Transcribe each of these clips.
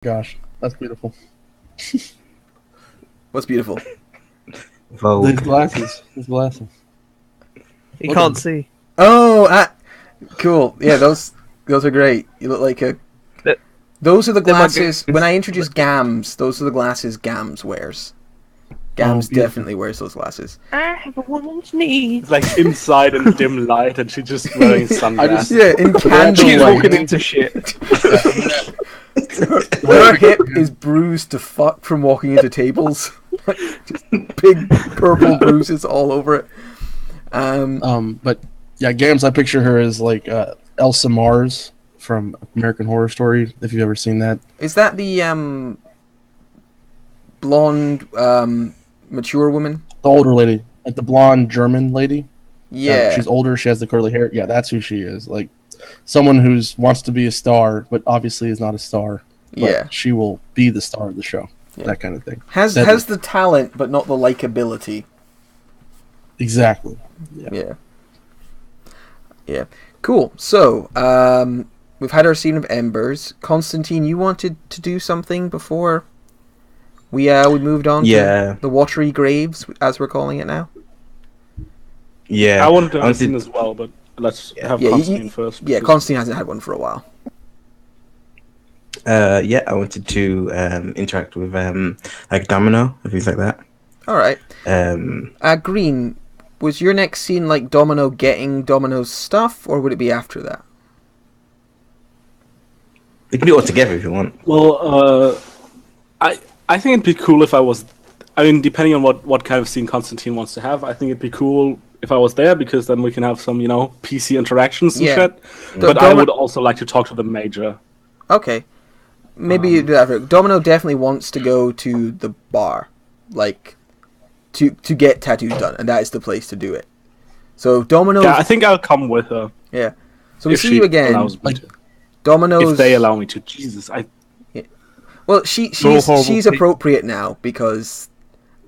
Gosh, that's beautiful. What's beautiful? Vogue. These glasses. These glasses. You Look can't at see. Oh, cool. Yeah, those are great. You look like a. That- Those are the they're my glasses. good- When I introduced Gams, those are the glasses Gams wears. Gams beautiful. definitely wears those glasses. I have a woman's needs. It's like inside in dim light, and she's just wearing sunglasses. Yeah, in She's candlelight. walking into shit. Her hip is bruised to fuck from walking into tables. Just big purple bruises all over it. But yeah, Gams, I picture her as like Elsa Mars from American Horror Story. If you've ever seen that. Is that the blonde mature woman? The older lady, like the blonde German lady. Yeah. She's older. She has the curly hair. Yeah, that's who she is. Like someone who's wants to be a star, but obviously is not a star. But Yeah. she will be the star of the show. Yeah. That kind of thing. Has the talent, but not the likability. Exactly. Yeah. Cool. So, we've had our scene of embers. Constantine, you wanted to do something before we moved on to the watery graves, as we're calling it now? Yeah. I wanted to have seen as well, but let's have Constantine first. Yeah, Constantine hasn't had one for a while. I wanted to interact with like Domino and things like that. Alright. Green, was your next scene like Domino getting Domino's stuff, or would it be after that? We can do it all together if you want. Well, I think it'd be cool if I was. I mean, depending on what kind of scene Constantine wants to have, I think it'd be cool if I was there, because then we can have some, PC interactions and shit. But I would also like to talk to the Major. Okay. Maybe you do that. Domino definitely wants to go to the bar, like, to get tattoos done, and that is the place to do it. So Domino. Yeah, I think I'll come with her. Yeah. So we see you again. Domino's. If they allow me to. Jesus, Well, she's appropriate now, because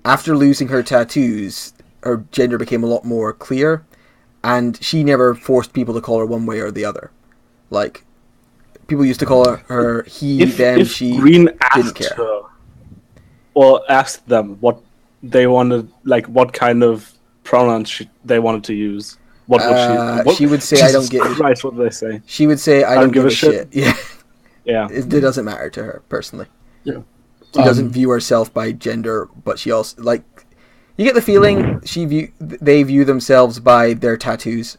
after losing her tattoos, her gender became a lot more clear, and she never forced people to call her one way or the other. Like, people used to call her he, them, she. Green didn't asked care. her, or asked them what they wanted, like what kind of pronouns they wanted to use. What would she? She would say, Jesus "I don't give a Christ, what did they say? She would say, "I don't give a shit." Yeah. Yeah. It doesn't matter to her personally. Yeah. She doesn't view herself by gender, but she also like. You get the feeling they view themselves by their tattoos,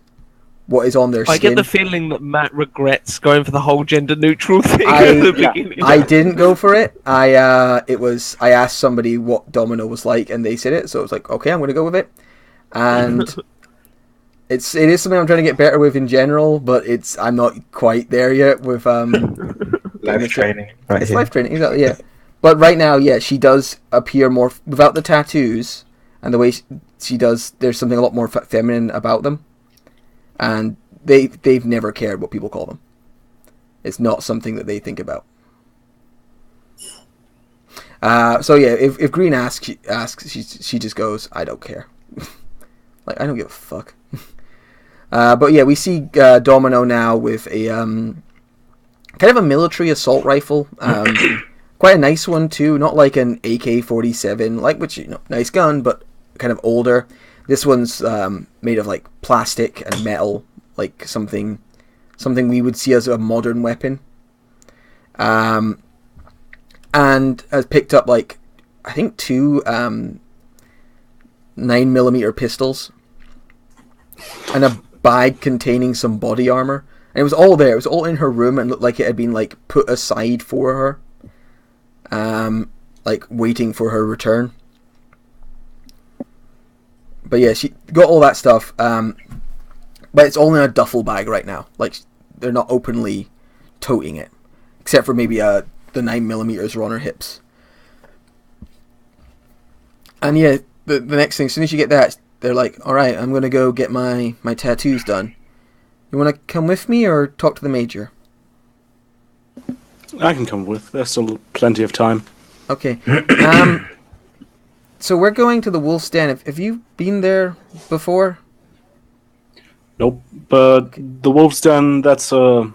what is on their skin. I get the feeling that Matt regrets going for the whole gender neutral thing at the beginning. I didn't go for it. I asked somebody what Domino was like, and they said it, so I was like, okay, I'm going to go with it. And it is something I'm trying to get better with in general, but I'm not quite there yet with Life training. Right it's here. life training, exactly. Yeah, but right now, yeah, she does appear more without the tattoos. And the way she does, there's something a lot more feminine about them. And they've never cared what people call them. It's not something that they think about. So yeah, if Green asks, she just goes, I don't care. Like, I don't give a fuck. But yeah, we see Domino now with a kind of a military assault rifle. Quite a nice one too, not like an AK-47, like, which, nice gun, but kind of older. This one's made of like plastic and metal, like something we would see as a modern weapon. And has picked up like, I think 2 9mm pistols and a bag containing some body armor. And it was all there. It was all in her room and looked like it had been like put aside for her. Like waiting for her return. But yeah, she got all that stuff. But it's all in a duffel bag right now. Like, they're not openly toting it, except for maybe the 9mm are on her hips. And yeah, the next thing, as soon as you get that, they're like, "All right, I'm gonna go get my tattoos done. You want to come with me or talk to the Major?" I can come with. There's still plenty of time. Okay. So we're going to the Wolf's Den. Have you been there before? Nope. But the Wolf's Den, that's the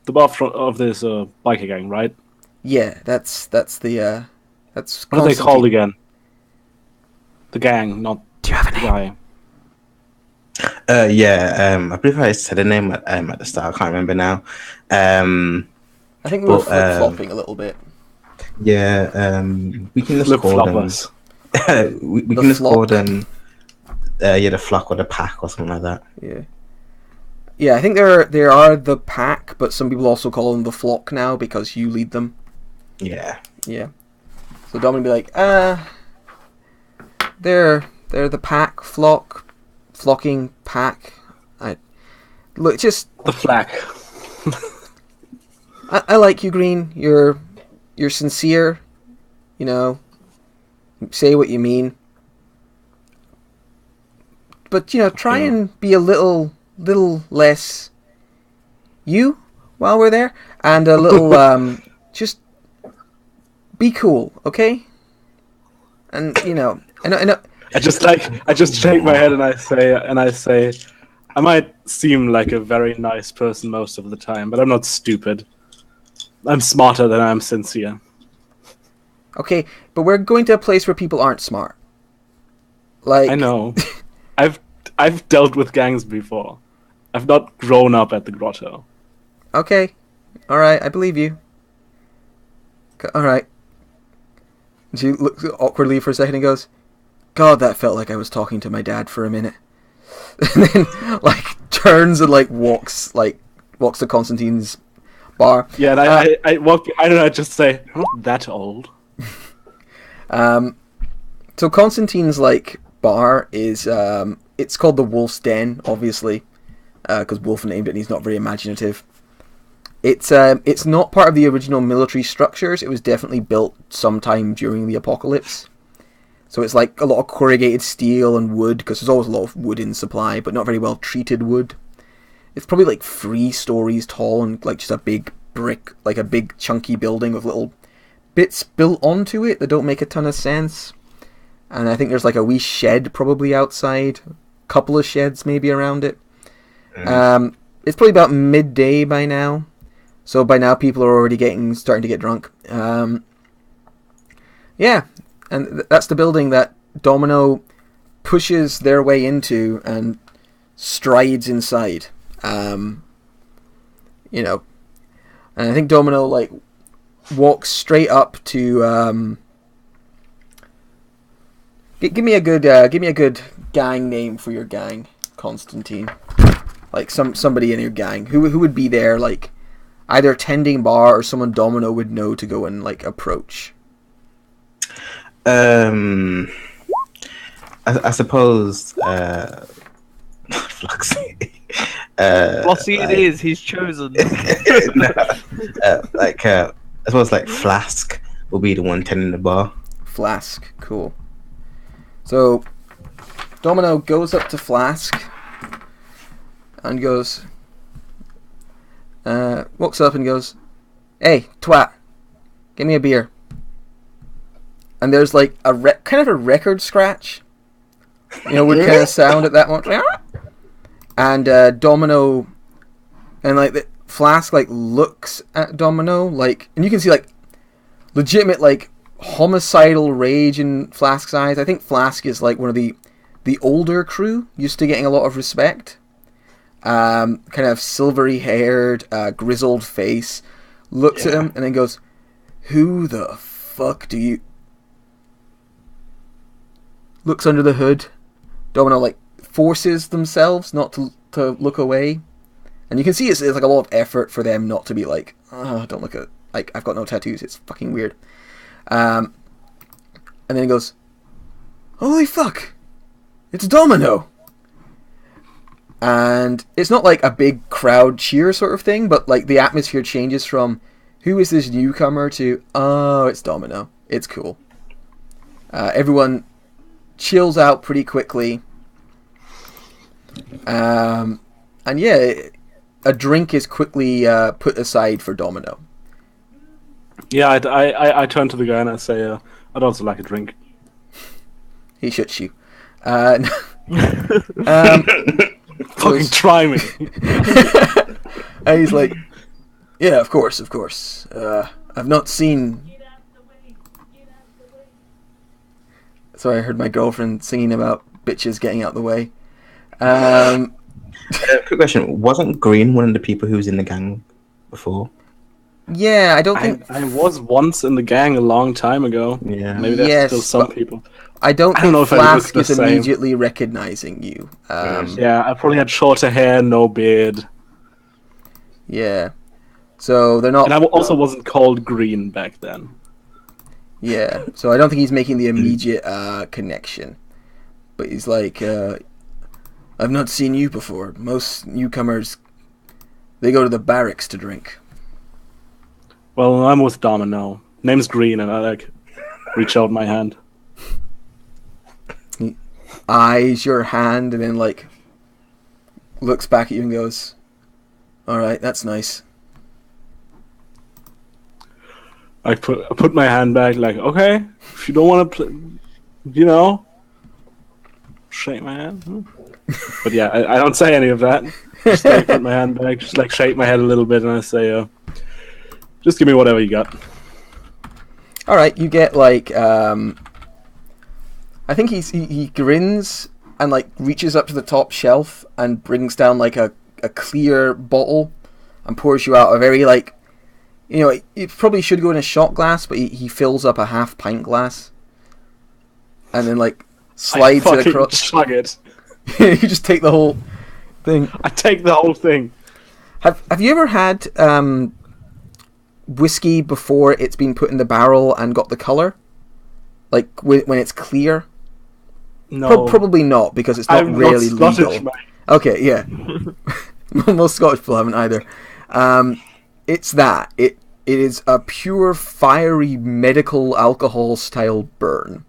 bar of this biker gang, right? Yeah, that's the that's. What are they Constantine. called again? The gang, not Do you have a the name? guy. I believe I said the name at the start. I can't remember now. I think we were But flip-flopping a little bit. we can just Flip call them. floppers. we The can just call flock. them. The flock or the pack or something like that. Yeah. Yeah, I think they are the pack, but some people also call them the flock now because you lead them. Yeah. Yeah. So Dom would be like, they're the pack, flocking pack. Look, just The flag. I like you, Green. You're sincere. You know, say what you mean. But try and be a little less you while we're there, and a little just be cool, okay? And I know. I just shake my head and I say, I might seem like a very nice person most of the time, but I'm not stupid. I'm smarter than I'm sincere. Okay, but we're going to a place where people aren't smart. Like I know. I've dealt with gangs before. I've not grown up at the grotto. Okay, all right, I believe you. All right. She looks awkwardly for a second and goes, "God, that felt like I was talking to my dad for a minute." And then turns and walks to Constantine's bar. Yeah, and I walk behind and I just say, I'm not that old. So Constantine's bar is it's called the Wolf's Den, obviously, because Wolf named it and he's not very imaginative. It's not part of the original military structures. It was definitely built sometime during the apocalypse. So it's a lot of corrugated steel and wood, because there's always a lot of wood in supply, but not very well treated wood. It's probably 3 stories tall and just a big brick, a big chunky building with little bits built onto it that don't make a ton of sense. And I think there's a wee shed probably outside, a couple of sheds maybe around it. It's probably about midday by now, so by now people are already starting to get drunk. Yeah, and that's the building that Domino pushes their way into and strides inside. And I think Domino walks straight up to give me a good gang name for your gang, Constantine. Somebody in your gang who would be there, either tending bar or someone Domino would know to go and approach. I suppose. Fluxy. Flossie it is. He's chosen. I suppose Flask will be the one tending the bar. Flask, cool. So Domino goes up to Flask and goes, walks up and goes, "Hey, twat, give me a beer." And there's kind of a record scratch, would kind of sound at that one. And Domino, and the Flask looks at Domino and you can see legitimate homicidal rage in Flask's eyes. I think Flask is one of the older crew, used to getting a lot of respect. Kind of silvery haired, grizzled face, looks at him and then goes, "Who the fuck do you?" Looks under the hood. Domino forces themselves not to look away, and you can see it's a lot of effort for them not to be "Oh, don't look at I've got no tattoos. It's fucking weird." And then he goes, "Holy fuck, it's Domino!" And it's not a big crowd cheer sort of thing, but the atmosphere changes from "Who is this newcomer?" to "Oh, it's Domino. It's cool." Everyone chills out pretty quickly. And yeah, a drink is quickly put aside for Domino. Yeah, I turn to the guy and I say, I'd also like a drink. He shuts you. Fucking try me. And he's like, "Yeah, of course. I've not seen. Sorry, I heard my girlfriend singing about bitches getting out the way. Quick question: wasn't Green one of the people who was in the gang before? Yeah, I don't think. I was once in the gang a long time ago. Yeah. Maybe there's Yes, still some but people. I don't I don't think know if I look Flask the is same. immediately recognizing you. Yeah, I probably had shorter hair, no beard. Yeah. So they're not. And I also wasn't called Green back then. Yeah. So I don't think he's making the immediate connection. But he's like, I've not seen you before. Most newcomers, they go to the barracks to drink. Well, I'm with Domino. Name's Green, and I reach out my hand. He eyes your hand and then looks back at you and goes, "All right, that's nice." I put my hand back, okay, if you don't want to play, shake my hand. But yeah, I don't say any of that. Just put my hand back, just shake my head a little bit, and I say, just give me whatever you got. All right, you get I think he grins and reaches up to the top shelf and brings down a clear bottle and pours you out a very it probably should go in a shot glass, but he fills up a half pint glass and then slides it across. Chug it. You just take the whole thing. I take the whole thing. Have you ever had whiskey before it's been put in the barrel and got the color, when it's clear? No, probably not, because it's not really not Scottish, legal. mate. Okay, yeah. Most Scottish people haven't either. It's that it is a pure fiery medical alcohol style burn.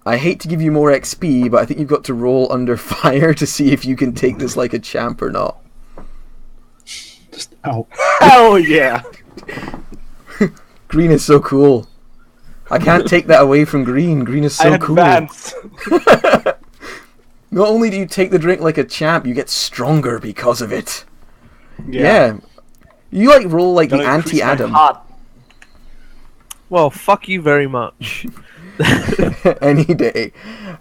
I hate to give you more XP, but I think you've got to roll under fire to see if you can take this like a champ or not. Just ow. Hell yeah! Green is so cool. I can't take that away from Green. Green is so cool. Advanced. Not only do you take the drink like a champ, you get stronger because of it. Yeah. You roll the Gotta increase my anti-Adam. heart. Well, fuck you very much. Any day.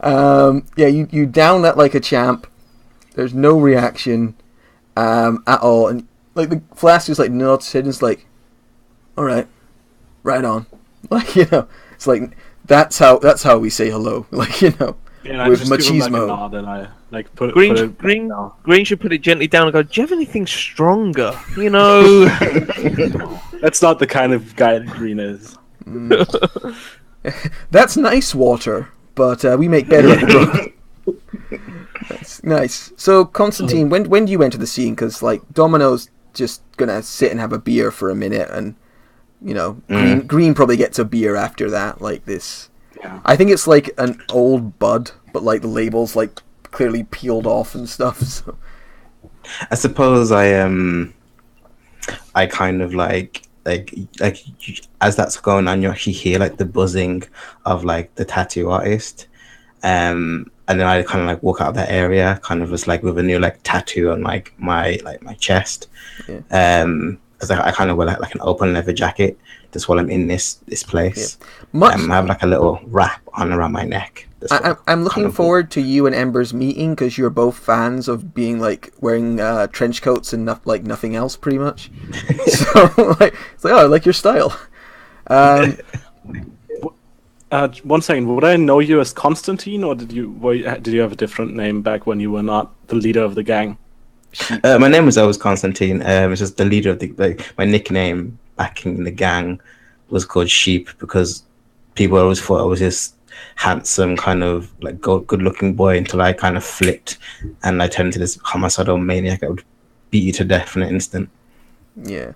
You down that like a champ. There's no reaction at all, and the Flask just nods his head and is all right, right on. It's that's how we say hello. Yeah, with I just give him, machismo. a nod and I put it. Green should put it gently down and go, "Do you have anything stronger?" That's not the kind of guy that Green is. That's nice water, but we make better. That's nice. So, Constantine, when do you enter the scene? Because Domino's just gonna sit and have a beer for a minute, and Green probably gets a beer after that. This, Yeah. I think it's an old bud, but the label's clearly peeled off and stuff. So. I suppose I kind of as that's going on, you actually hear the buzzing of the tattoo artist, and then I kind of walk out of that area, kind of just with a new tattoo on my chest, because I kind of wear an open leather jacket just while I'm in this place. Yeah. I have a little wrap on around my neck. I'm looking forward to you and Ember's meeting, because you're both fans of being wearing trench coats and nothing else, pretty much. So it's I like your style. One second, would I know you as Constantine, or did you have a different name back when you were not the leader of the gang? My name was always Constantine. It's just the leader of my nickname back in the gang was called Sheep, because people always thought I was this handsome kind of good-looking boy, until I kind of flipped and I turned into this homicidal maniac that would beat you to death in an instant. Yeah,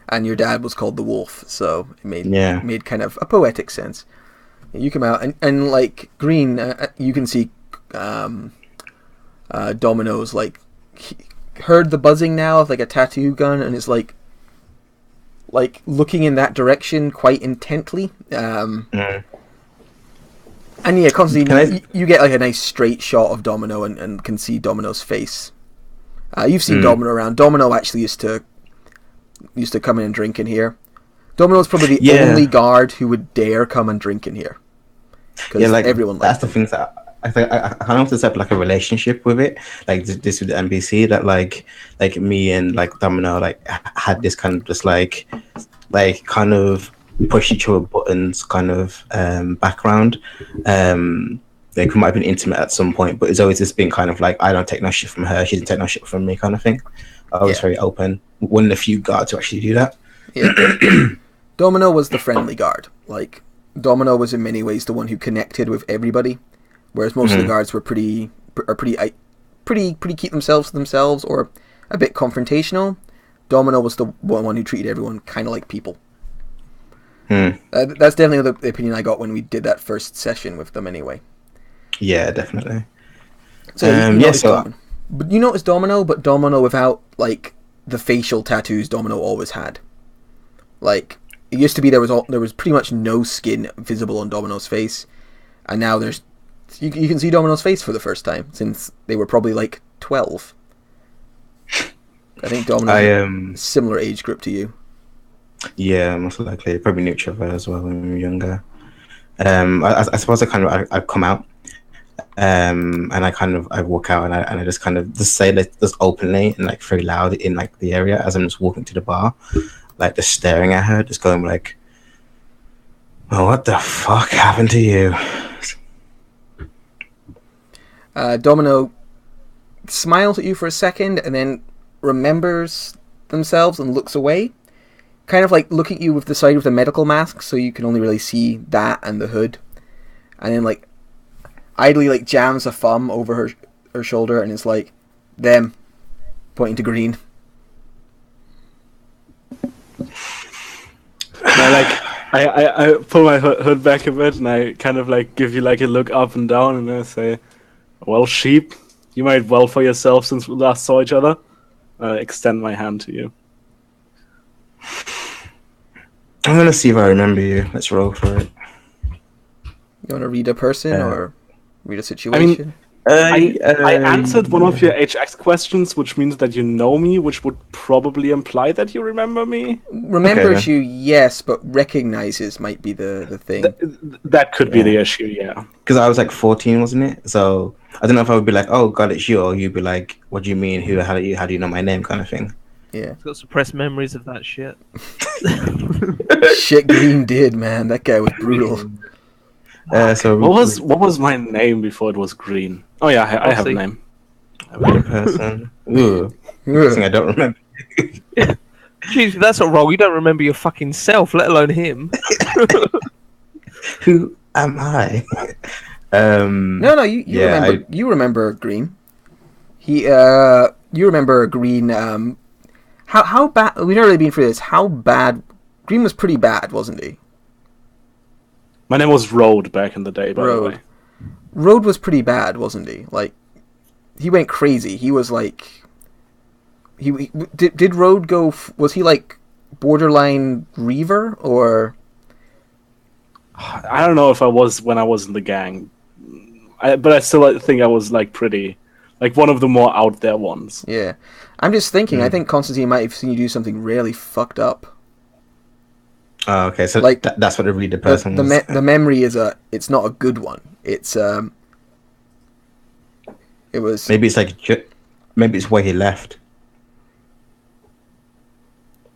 and your dad was called the Wolf, so it made kind of a poetic sense. You come out and Green, you can see Domino's heard the buzzing now of a tattoo gun, and is looking in that direction quite intently. And yeah, constantly you get a nice straight shot of Domino and can see Domino's face. You've seen Domino around. Domino actually used to come in and drink in here. Domino's probably the only guard who would dare come and drink in here. Yeah, like everyone that's the thing that I think I kind of set up like a relationship with it, like this with the NBC, that like me and like Domino like had this kind of just like kind of push each other buttons kind of background. Like we might have been intimate at some point, but it's always just been kind of like, I don't take no shit from her, she didn't take no shit from me kind of thing. I was very open. One of the few guards to actually do that. Yeah. Domino was the friendly guard. Like, Domino was in many ways the one who connected with everybody, whereas most of the guards were pretty keep themselves to themselves or a bit confrontational. Domino was the one who treated everyone kind of like people. That's definitely the opinion I got when we did that first session with them anyway. Yeah, definitely. So but you notice Domino, but Domino without like the facial tattoos Domino always had. Like, it used to be there was pretty much no skin visible on Domino's face, and now there's you can see Domino's face for the first time since they were probably like 12. I think Domino similar age group to you. Yeah, most likely. Probably knew each other as well when we were younger. I suppose I'd come out, and I walk out and I just kind of just say that just openly and like very loud in like the area as I'm just walking to the bar, like just staring at her, just going like, "Well, what the fuck happened to you?" Domino smiles at you for a second and then remembers themselves and looks away. Kind of like looking at you with the side of the medical mask, so you can only really see that and the hood. And then like idly like jams a thumb over her shoulder and is like, "Them," pointing to Green. I pull my hood back a bit and I kind of like give you like a look up and down and I say, "Well, sheep, you made well for yourself since we last saw each other." I extend my hand to you. I'm gonna see if I remember you. Let's roll for it. You want to read a person or read a situation? I answered one of your HX questions, which means that you know me, which would probably imply that you remember me. Remembers you, yes, but recognizes might be the thing. That could be the issue, yeah. Because I was like 14, wasn't it? So I don't know if I would be like, "Oh God, it's you," or you'd be like, "What do you mean? How do you know my name?" kind of thing. Yeah. He's got suppressed memories of that shit. Shit Green did, man. That guy was brutal. So what was my name before it was Green? Oh yeah, I have a name. A weird person. Ooh. Thing I don't remember. Jeez, that's not wrong. You don't remember your fucking self, let alone him. Who am I? No, you remember Green. You remember Green. How bad? We've never really been through this. How bad? Green was pretty bad, wasn't he? My name was Road back in the day, by the way. Road was pretty bad, wasn't he? Like, he went crazy. He was like, did Road go? Was he like borderline Reaver or? I don't know if I was when I was in the gang, but I still think I was like pretty, like one of the more out there ones. Yeah, I'm just thinking. I think Constantine might have seen you do something really fucked up. Oh, okay. So like that's what the person was. The memory is it's not a good one. It's it was maybe it's like maybe it's where he left.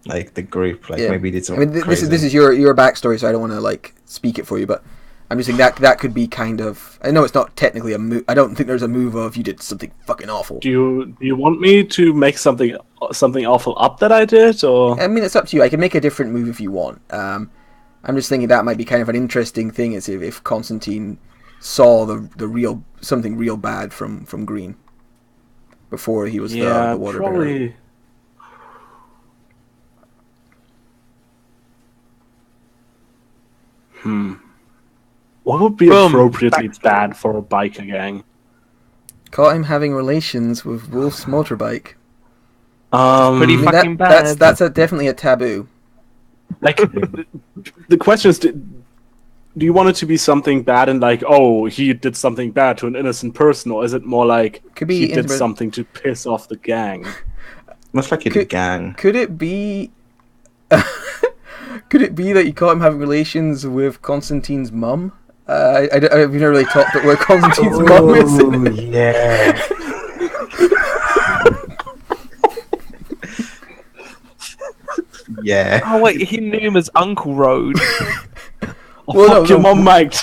Like the group, like maybe did something. I mean, this is your backstory, so I don't want to like speak it for you, but I'm just saying that could be kind of. I know it's not technically a move. I don't think there's a move of you did something fucking awful. Do you want me to make something awful up that I did, or? I mean, it's up to you. I can make a different move if you want. I'm just thinking that might be kind of an interesting thing, is if Constantine saw the real something real bad from Green before he was the Waterbearer. Probably. What would be appropriately bad for a biker gang? Caught him having relations with Wolf's motorbike. Pretty fucking bad. That's definitely a taboo. Like, the question is, do you want it to be something bad and like, oh, he did something bad to an innocent person, or is it more like he did something to piss off the gang? Most likely the gang. Could it be? Could it be that you caught him having relations with Constantine's mum? I've never really talked about where Constantine's mum is. Oh, yeah. Yeah. Oh wait, he knew him as Uncle Road. Well, Fuck your mum, mate.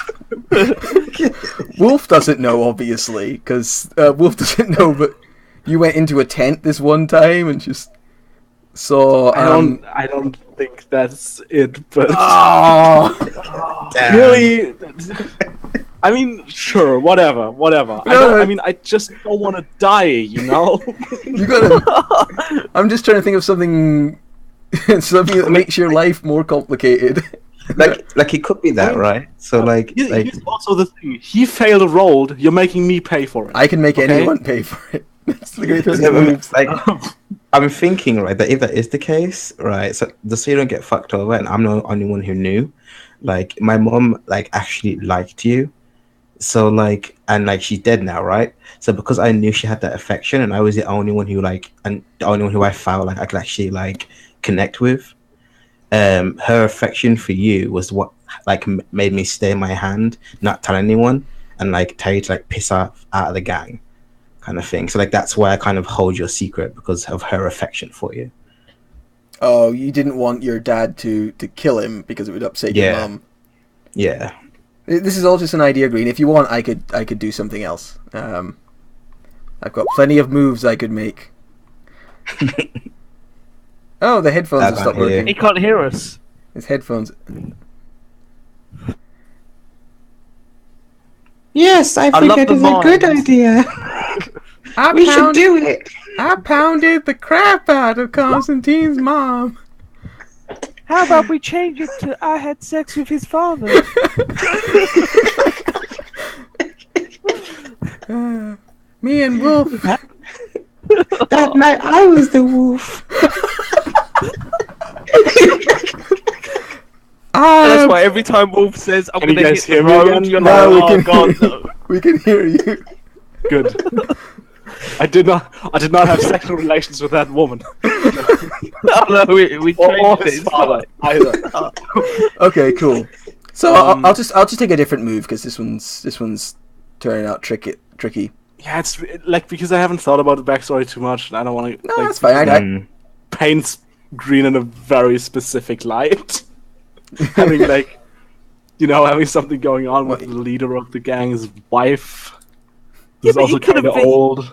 Wolf doesn't know, obviously, because Wolf doesn't know, but you went into a tent this one time and just saw... I don't think that's it, but... Oh! Damn. Really? I mean, sure, whatever. I mean, I just don't want to die, you know? You gotta... I'm just trying to think of something that makes your life more complicated. Like it could be that, right? So like Here's also the thing. He failed a roll. You're making me pay for it. I can make Okay. anyone pay for it. That's the great thing. Yeah, but, like, I'm thinking, right, that if that is the case, right, so just so you don't get fucked over, and I'm not the only one who knew, like, my mom, like, actually liked you, so, like, and, like, she's dead now, right? So because I knew she had that affection, and I was the only one who, like, and the only one who I felt like I could actually, like, connect with, her affection for you was what, like, made me stay in my hand, not tell anyone, and, like, tell you to, like, piss off out of the gang. Kind of thing. So like that's why I kind of hold your secret, because of her affection for you. Oh, you didn't want your dad to kill him because it would upset your mum. Yeah. This is all just an idea, Green. If you want, I could do something else. I've got plenty of moves I could make. Oh, the headphones have stopped working. He can't hear us. His headphones. Yes, I think love that the is a good vines. idea. We should do it. I pounded the crap out of Constantine's mom. How about we change it to I had sex with his father? Me and Wolf. That night I was the wolf. That's why every time Wolf says, I'm Can you going to guys hit the hear me road, again? you're No, like, we oh can- god, no. We can hear you. Good. I did not have sexual relations with that woman. No, we Or changed his it. father, either. Okay, cool. So I'll just take a different move because this one's turning out tricky. Yeah, it's like because I haven't thought about the backstory too much, and I don't want to. No, like, that's fine. paints Green in a very specific light. Having like, having something going on with the leader of the gang's wife. Who's but he also could kind of have been- old.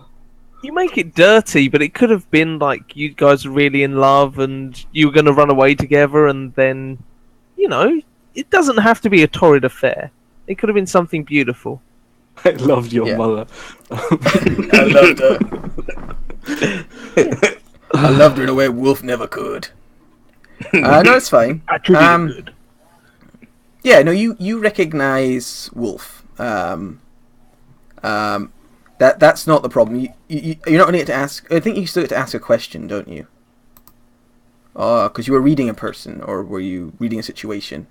You make it dirty, but it could have been like you guys are really in love and you were going to run away together, and then, it doesn't have to be a torrid affair. It could have been something beautiful. I loved your Yeah. mother. I loved her. I loved her in a way Wolf never could. No, it's fine. Good. Yeah, no, you recognize Wolf. That's not the problem. You're not going to get to ask. I think you still get to ask a question, don't you? Because you were reading a person, or were you reading a situation?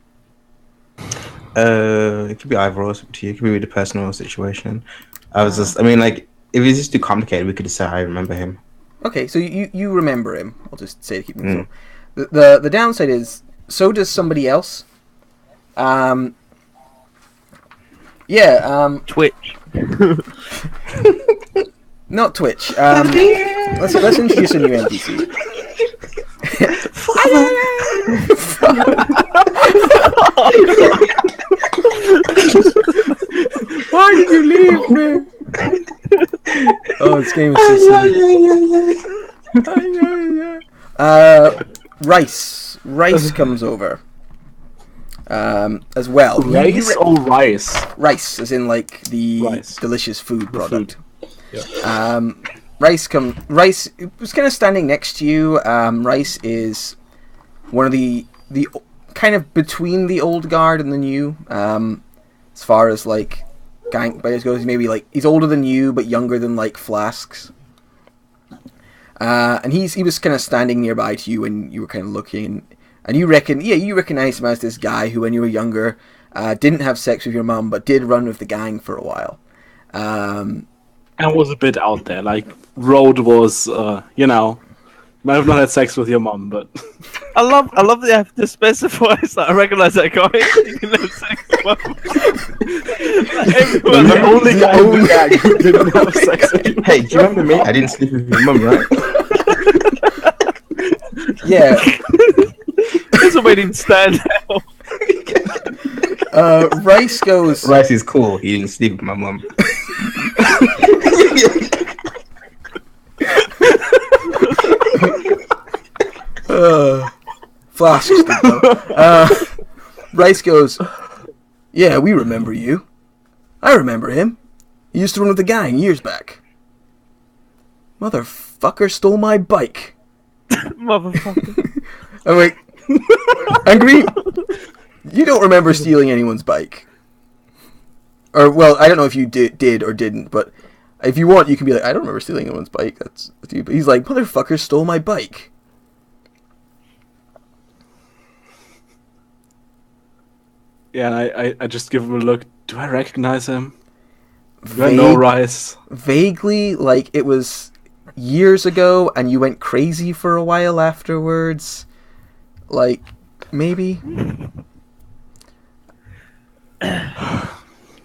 It could be either or, it's up to you. It could be with a personal situation. If it's just too complicated, we could just say I remember him. Okay, so you remember him. I'll just say to keep things the the downside is, so does somebody else. Twitch. Not Twitch. Let's introduce a new NPC. Why did you leave me? Oh, this game is so silly. Rice comes over. As well. Rice or rice? Rice, as in like the Rice. delicious food product. Yeah. Rice was kind of standing next to you. Rice is one of the kind of between the old guard and the new. As far as like gang players goes, maybe like he's older than you but younger than like Flasks. And he was kind of standing nearby to you when you were kind of looking, and you recognize him as this guy who, when you were younger, didn't have sex with your mum but did run with the gang for a while. And was a bit out there. Like, Road was, Might have not had sex with your mom, but I love that you have to specify. So I recognise that guy. You can have sex with him. Everyone, the only guy in the gang who didn't have sex with you. Hey, do you remember me? I didn't sleep with your mum, right? Yeah. This will made him stand out. Rice goes. Rice is cool. He didn't sleep with my mum. Flash. Rice goes. Yeah, we remember you. I remember him. He used to run with the gang years back. Motherfucker stole my bike. Motherfucker. I'm like, and Green, you don't remember stealing anyone's bike. Or, well, I don't know if you did or didn't, but if you want, you can be like, I don't remember stealing anyone's bike. That's you. But he's like, motherfucker stole my bike. Yeah, and I just give him a look. Do I recognize him? Do I know Rice? Vaguely, like it was years ago, and you went crazy for a while afterwards. Like, maybe.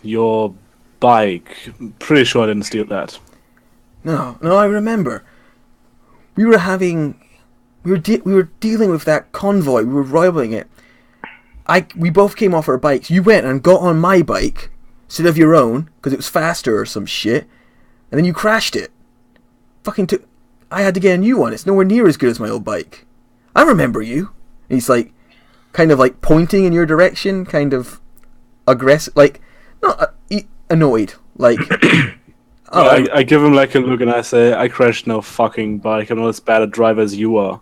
Your bike. Pretty sure I didn't steal that. No, I remember. We were dealing with that convoy. We were rivaling it. We both came off our bikes. You went and got on my bike instead of your own because it was faster or some shit, and then you crashed it. I had to get a new one. It's nowhere near as good as my old bike. I remember you. And he's like, kind of like pointing in your direction, kind of aggressive, like not annoyed, like. I give him like a look and I say, I crashed no fucking bike. I'm not as bad a driver as you are.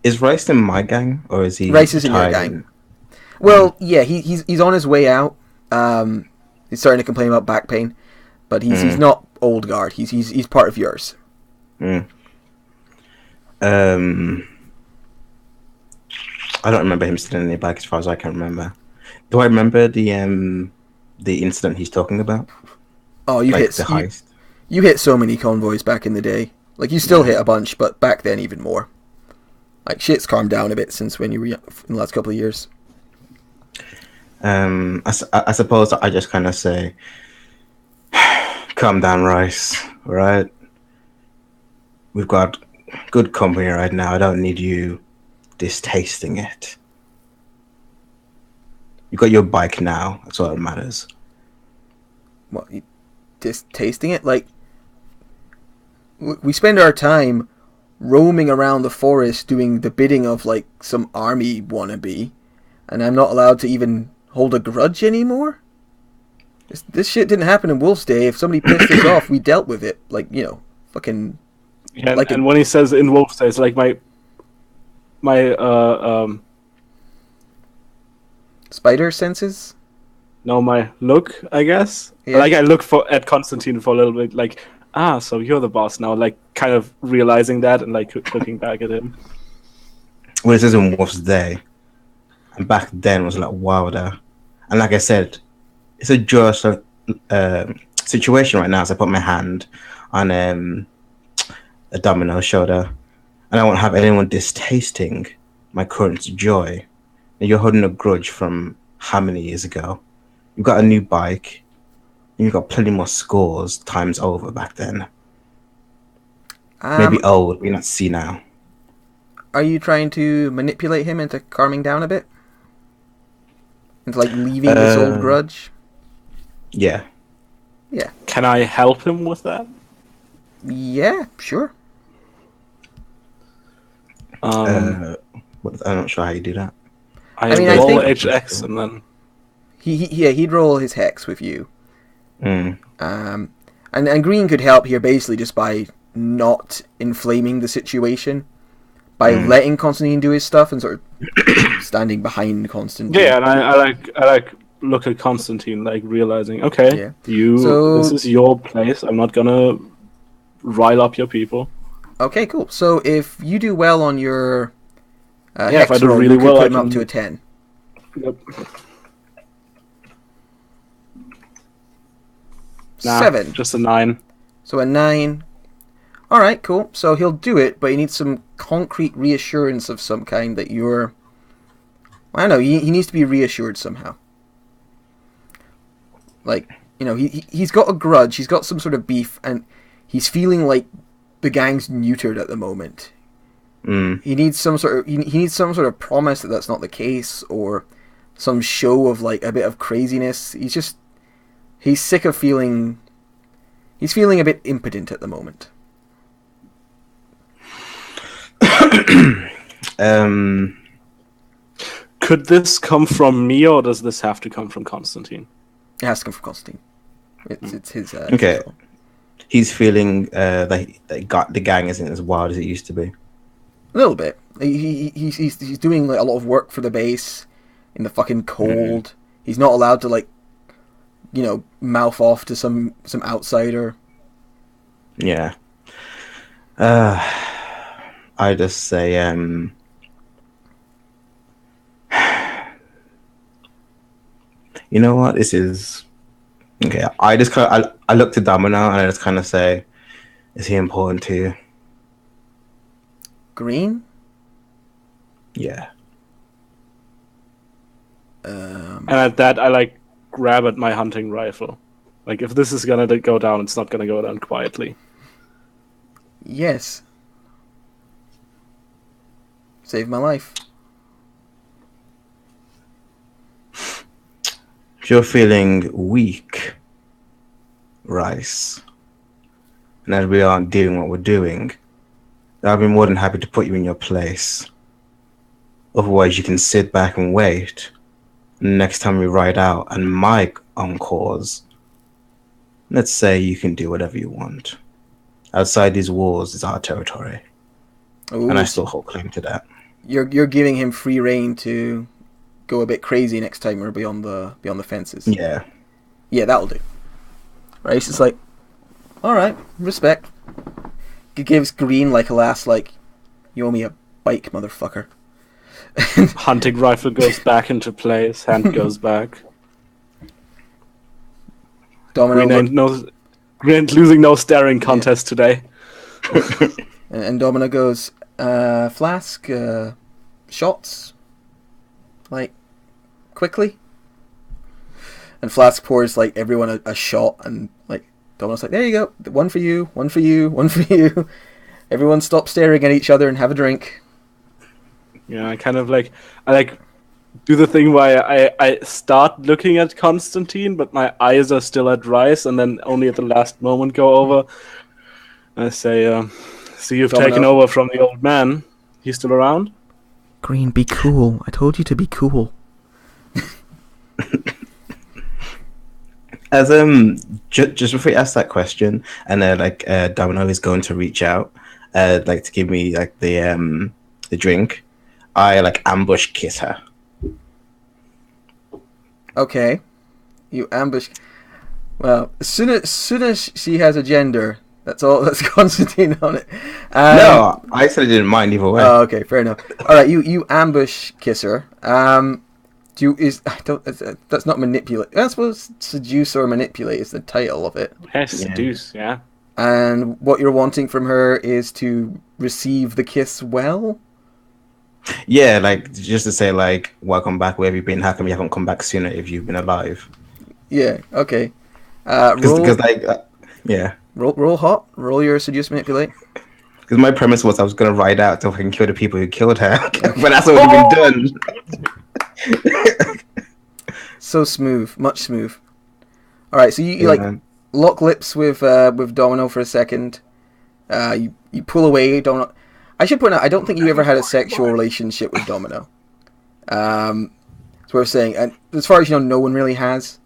Is Rice in my gang, or is he? Rice is in your gang. Well, yeah, he's on his way out. He's starting to complain about back pain, but he's not old guard. He's part of yours. I don't remember him stealing any bike as far as I can remember. Do I remember the incident he's talking about? Oh, you hit the heist. You hit so many convoys back in the day. Like you still hit a bunch, but back then even more. Like shit's calmed down a bit since when you were in the last couple of years. I suppose I just kind of say, calm down, Rice. All right, we've got good company right now. I don't need you distasting it. You got your bike now. That's all that matters. What? Distasting it? Like we spend our time roaming around the forest doing the bidding of like some army wannabe, and I'm not allowed to even hold a grudge anymore? This shit didn't happen in Wolf's Day. If somebody pissed us off, we dealt with it. Like, you know, fucking... Yeah, like and when he says in Wolf's Day, it's like my spider senses? No, my look, I guess. Yeah. Like, I look at Constantine for a little bit, like, so you're the boss now. Like, kind of realizing that and, like, looking back at him. Well, it says in Wolf's Day. And back then was a lot wilder. And like I said, it's a just situation right now. So I put my hand on a Domino shoulder, and I won't have anyone distasting my current joy. And you're holding a grudge from how many years ago? You've got a new bike, and you've got plenty more scores times over back then. Maybe old, but you're not senile. Are you trying to manipulate him into calming down a bit? Into like leaving this old grudge? Yeah. Yeah. Can I help him with that? Yeah, sure. I'm not sure how you do that. I roll HX and then he'd roll his hex with you. Mm. And Green could help here basically just by not inflaming the situation, by letting Constantine do his stuff and sort of standing behind Constantine. Yeah, and I like look at Constantine, like realizing, okay, this is your place. I'm not gonna rile up your people. Okay, cool. So if you do well on your if I do roll, really you well, put him up to a 10. Yep. 7. Just a 9. So a 9. All right, cool. So he'll do it, but he needs some concrete reassurance of some kind that you're... I don't know, he needs to be reassured somehow. Like, he's got a grudge, he's got some sort of beef, and he's feeling like the gang's neutered at the moment. He needs some sort of he needs some sort of promise that that's not the case, or some show of like a bit of craziness. He's sick of feeling... He's feeling a bit impotent at the moment. Could this come from me, or does this have to come from Constantine? It has to come from Constantine. It's his... Okay. He's feeling that the gang isn't as wild as it used to be. A little bit. He's doing like a lot of work for the base in the fucking cold. He's not allowed to like, mouth off to some outsider. Yeah. I just say you know what, this is okay. I look to Domino and I just kind of say, is he important to you? Green? Yeah. And at that, I like grab at my hunting rifle. Like, if this is gonna go down, it's not gonna go down quietly. Yes. Saved my life. If you're feeling weak, Rice, and as we aren't doing what we're doing, I'd be more than happy to put you in your place. Otherwise, you can sit back and wait. Next time we ride out and my encores, let's say you can do whatever you want. Outside these walls is our territory. Ooh, and I still hold claim to that. You're giving him free reign to go a bit crazy next time we're beyond the fences. Yeah. Yeah, that'll do. Right? It's like, alright, respect. He gives Green like a last, like, you owe me a bike, motherfucker. Hunting rifle goes back into place, hand goes back. Domino Green ain't losing no staring contest today. and Domino goes, Flask, shots? Like, quickly? And Flask pours, like, everyone a shot, and, like, Domino's like, there you go, one for you, one for you, one for you. Everyone stop staring at each other and have a drink. Yeah, I do the thing where I start looking at Constantine, but my eyes are still at Rice, and then only at the last moment go over. I say, so you've Domino. taken over from the old man. He's still around? Green, be cool. I told you to be cool. As just before you ask that question, and Domino is going to reach out, to give me like the drink, I like ambush kiss her. Okay, you ambush. Well, as soon as she has a gender, that's all. That's Constantine on it. No, I said I didn't mind either way. Oh, okay, fair enough. All right, you ambush kiss her. That's not manipulate. I suppose seduce or manipulate is the title of it. Yes, seduce, yeah. And what you're wanting from her is to receive the kiss well? Yeah, like, just to say, like, welcome back, where have you been? How come you haven't come back sooner if you've been alive? Yeah, okay. Yeah. Roll hot. Roll your seduce manipulate. Because my premise was I was going to ride out till I can kill the people who killed her. But that's already been done. So smooth. Much smooth. Alright, so you like, lock lips with Domino for a second. You pull away, Domino. I should point out, I don't think you ever had a sexual relationship with Domino. It's worth saying. And as far as you know, no one really has.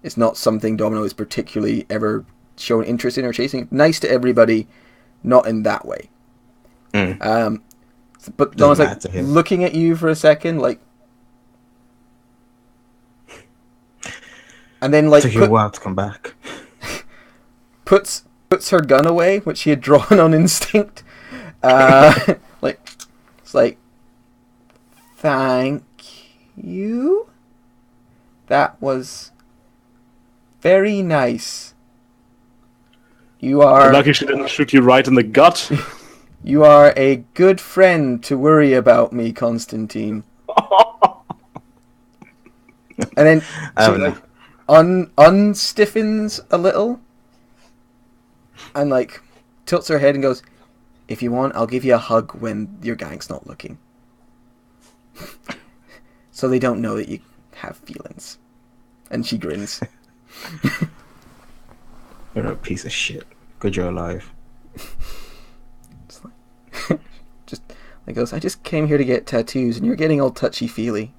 It's not something Domino is particularly ever shown interest in or chasing. Nice to everybody, not in that way. But Domino's like looking at you for a second, like, and then like took you a while to come back. puts her gun away, which she had drawn on instinct. It's like, thank you. That was very nice. You are Lucky she didn't shoot you right in the gut. you are a good friend to worry about me, Constantine. And then she like unstiffens a little and like tilts her head and goes, "If you want, I'll give you a hug when your gang's not looking." So they don't know that you have feelings. And she grins. You're a piece of shit. Good you're alive. Just like goes, "I just came here to get tattoos and you're getting all touchy-feely."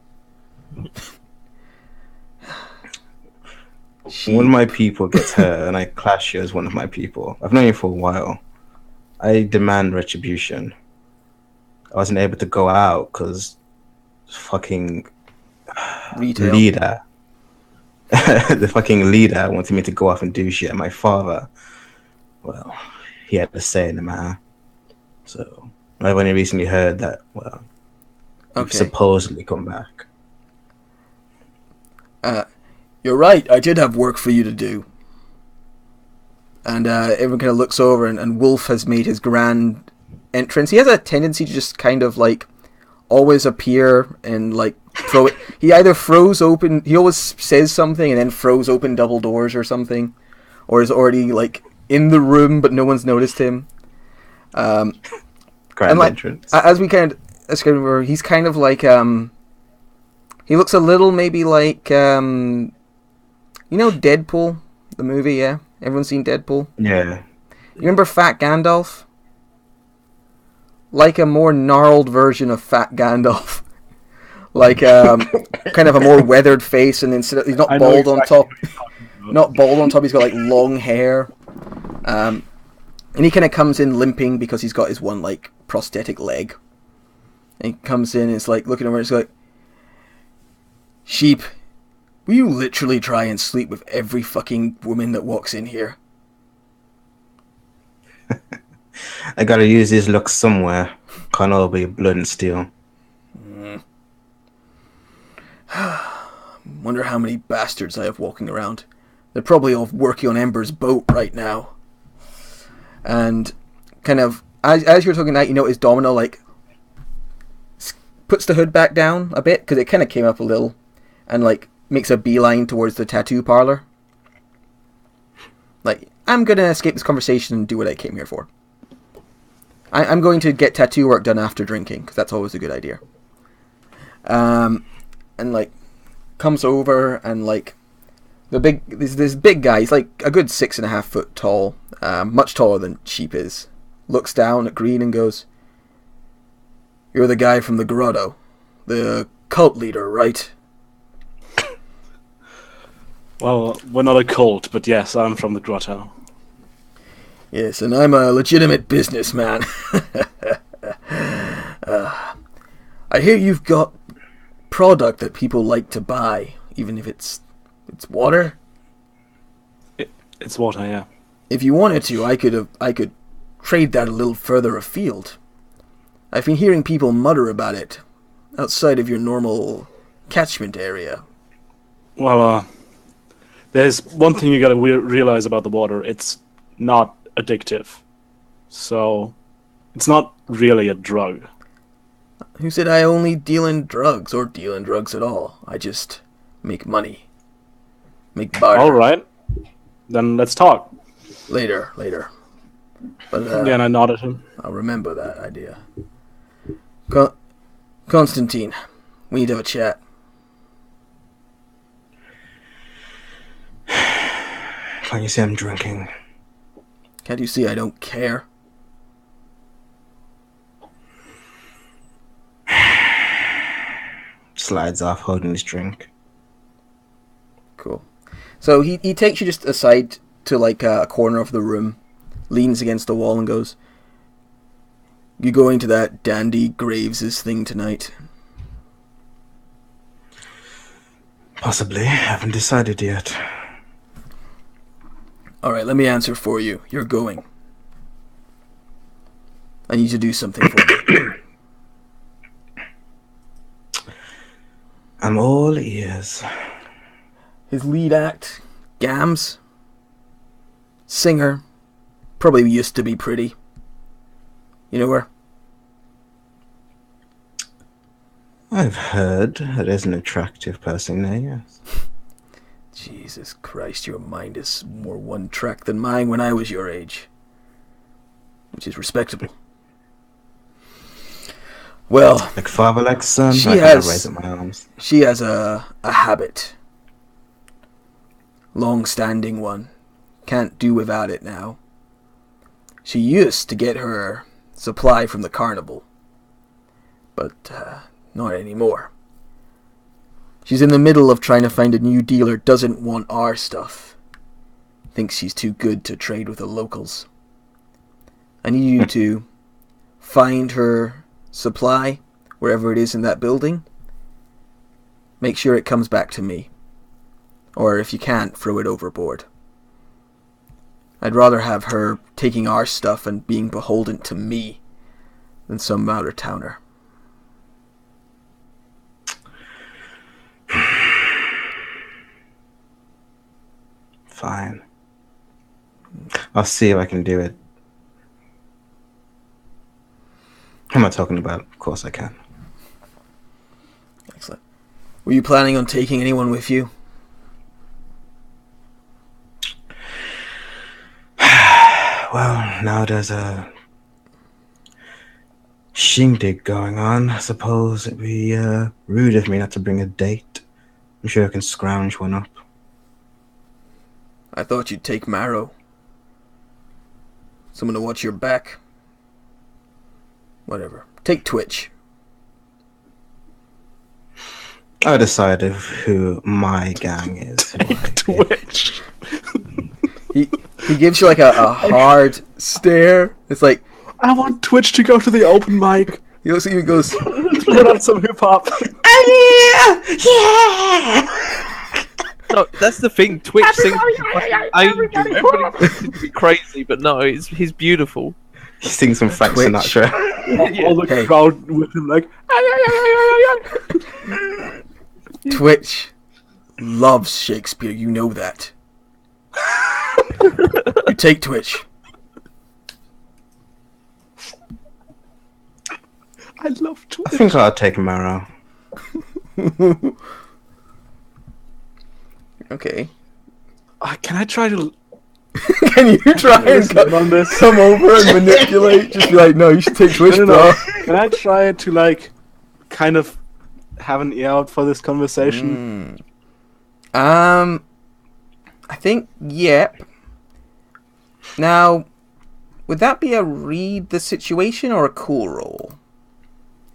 One of my people gets hurt and I clash you as one of my people. I've known you for a while. I demand retribution. I wasn't able to go out because fucking Retail. leader, the fucking leader wanted me to go off and do shit. And my father, well, he had a say in the matter. So I've only recently heard that, well, you've supposedly come back. You're right, I did have work for you to do. And everyone kind of looks over, and Wolf has made his grand entrance. He has a tendency to just kind of like always appear and like throw it. He either throws open, he always says something and then throws open double doors or something, or is already like in the room but no one's noticed him. Grand and, like, entrance. As we kind of discover, he's kind of like he looks a little maybe like you know Deadpool, the movie, yeah? Everyone's seen Deadpool? Yeah. You remember Fat Gandalf? Like a more gnarled version of Fat Gandalf. Like kind of a more weathered face, and instead of, he's not bald on top. Not bald on top, he's got like long hair. And he kind of comes in limping because he's got his one like prosthetic leg. And he comes in and it's like looking over and it's like, "Sheep, will you literally try and sleep with every fucking woman that walks in here?" I gotta use his looks somewhere. Can't all be blood and steel. Wonder how many bastards I have walking around. They're probably all working on Ember's boat right now. And kind of, as you're talking that, you notice Domino like puts the hood back down a bit, because it kind of came up a little, and like makes a beeline towards the tattoo parlor. Like, I'm gonna escape this conversation and do what I came here for. I'm going to get tattoo work done after drinking, because that's always a good idea. And like comes over and like this big guy, he's like a good 6.5 foot tall, much taller than Sheep is. Looks down at Green and goes, "You're the guy from the grotto, the cult leader, right?" Well, we're not a cult, but yes, I'm from the grotto. "Yes, and I'm a legitimate businessman." "I hear you've got product that people like to buy, even if it's water." It's water, yeah. "If you wanted to, I could trade that a little further afield. I've been hearing people mutter about it outside of your normal catchment area." Well, there's one thing you gotta realize about the water. It's not addictive. So, it's not really a drug. "Who said I only deal in drugs, or deal in drugs at all? I just make money. Make barter." Alright. Then let's talk. Later. But, Yeah, and I nodded him. I'll remember that idea. Constantine, we need to have a chat. Can't you see I'm drinking? Can't you see I don't care? Slides off holding his drink. Cool. So he takes you just aside to like a corner of the room, leans against the wall and goes, "You going to that Dandy Graves' thing tonight?" Possibly. Haven't decided yet. "Alright, let me answer for you. You're going. I need you to do something for me." I'm all ears. His lead act, Gams, singer, probably used to be pretty. You know her? I've heard that there's an attractive person there, yes. Jesus Christ, your mind is more one track than mine when I was your age. Which is respectable. Well, like father, like son. She I has raise up my arms. She has a habit. Long-standing one. Can't do without it now. She used to get her supply from the carnival. But not anymore. She's in the middle of trying to find a new dealer, doesn't want our stuff. Thinks she's too good to trade with the locals. I need you to find her supply, wherever it is in that building. Make sure it comes back to me. Or if you can't, throw it overboard. I'd rather have her taking our stuff and being beholden to me than some out-of-towner. Fine. I'll see if I can do it. Who am I talking about? Of course I can. Excellent. Were you planning on taking anyone with you? Well, now there's a shindig going on. I suppose it'd be rude of me not to bring a date. I'm sure I can scrounge one up. I thought you'd take Marrow. Someone to watch your back. Whatever. Take Twitch. I decided who my gang is. Twitch. He gives you like a hard stare. It's like, I want Twitch to go to the open mic. he looks at you and goes, Put on some hip hop. No, that's the thing. Twitch sings everybody thinks he'd be crazy, but no, he's beautiful. He sings some Frank Twitch. Sinatra. All the Hey. crowd with him like. Twitch loves Shakespeare, you know that. You take Twitch. I love Twitch. I think I'll take Marrow. Okay. Can I try to Can you try and listen on this? come over and manipulate? Just be like, no, you should take Twitch, No, no, bro. no. Can I try to like, kind of, have an ear out for this conversation? I think, yep. Now, would that be a read the situation or a cool roll?